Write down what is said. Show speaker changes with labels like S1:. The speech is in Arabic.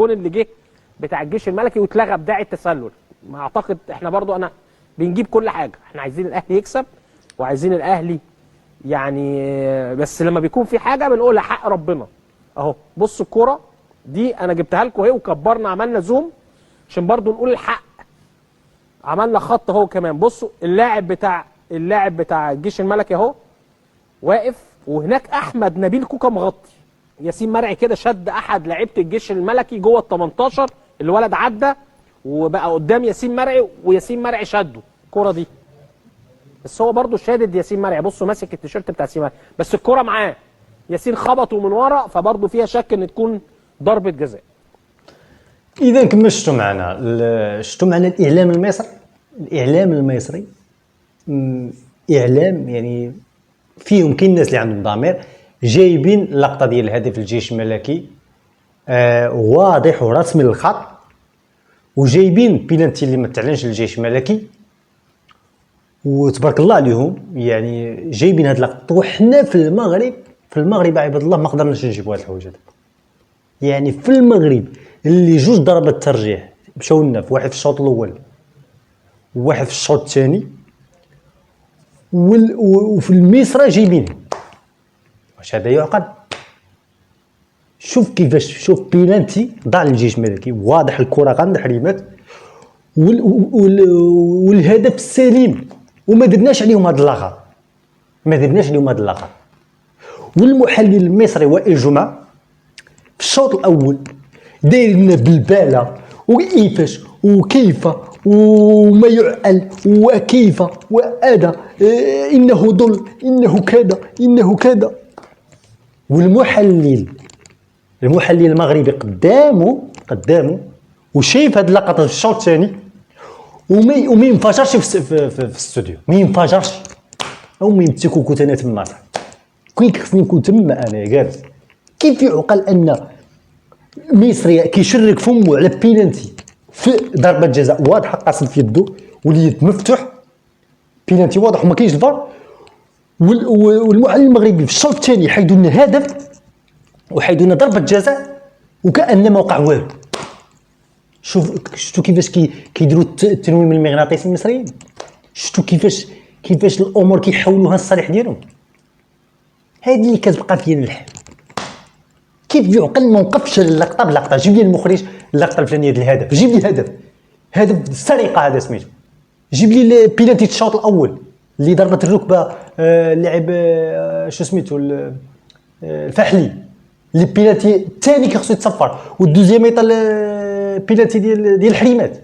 S1: الجون اللي جه بتاع الجيش الملكي واتلغى بداعي التسلل. ما اعتقد احنا برضو بنجيب كل حاجه، احنا عايزين الاهلي يكسب وعايزين الاهلي يعني، بس لما بيكون في حاجه بنقول حق ربنا. اهو بصوا الكوره دي انا جبتها لكم اهي وكبرنا عملنا زوم عشان برضو نقول الحق. عملنا خط اهو كمان، بصوا اللاعب بتاع الجيش الملكي اهو واقف، وهناك احمد نبيل كوكا مغطي. ياسين مرعي كده شد احد لعيبه الجيش الملكي جوه ال 18، الولد عدى وبقى قدام ياسين مرعي وياسين مرعي شده الكوره دي. بس هو برضو شادد ياسين مرعي، بصوا ماسك التيشيرت بتاع ياسين مرعي بس الكوره معاه، ياسين خبطه من ورا فبرضو فيها شك ان تكون ضربه جزاء.
S2: اذا كما شفتوا معنا الاعلام المصري اعلام يعني فيهم كاين الناس اللي عندهم ضمير، جايبين اللقطه ديال الهدف الجيش الملكي واضح ورسمي للخط، وجايبين بينالتي اللي ما تعلنش للجيش الملكي، وتبارك الله عليهم يعني جايبين هاد اللقطه. وحنا في المغرب عباد الله ما قدرناش نجيبوا هاد الحوايج. يعني في المغرب اللي جوج ضربات ترجيح مشاو لنا، في واحد في الشوط الاول وواحد في الشوط الثاني، وفي الميسره جايبينه. واش هذا يعقل؟ شوف بينالتي ضاع للجيش الملكي واضح، الكره غنحريمات والهدف السليم، وما درناش عليهم هاد اللغط. والمحلل المصري وائل جمعه في الشوط الاول داير لنا بالباله وكيفاش وكيف وما يعقل وكيف وأدا انه ضل انه كذا. والمحلل المغربي قدامه وشايف هاد اللقطه في الشوط الثاني وما ينفجرش في الاستوديو، ما ينفجرش او ما يمسكو كنت انا تما كون خصني نكون تما انا جالس. كيف يعقل ان مصري كيشرك فمه على بينالتي في ضربه جزاء واضحه قاصد في يده واليد مفتوح، بينالتي واضح وما كاينش الفار، والمحلل المغربي في الشوط الثاني حيدوا لنا هدف وحيدوا لنا ضربه جزاء وكأن ما وقع والو. شفتوا كيفاش كيديروا التنويم المغناطيسي المصريين؟ شفتوا كيفاش الامور كيحولوها للصالح ديالهم؟ هذه اللي كتبقى فيا الحال. كيف يعقل ما نوقفش اللقطه بلقطه؟ جيب لي المخرج اللقطه الفلانيه ديال الهدف، جيب لي هدف السرقه هذا سميتو، جيب لي بينالتي الشوط الاول اللي ضربت الركبه اللاعب شو سميتو الفحلي، اللي بينالتي الثاني كيخصو يتصفر، والدوزيام يطل بينالتي ديال الحريمات.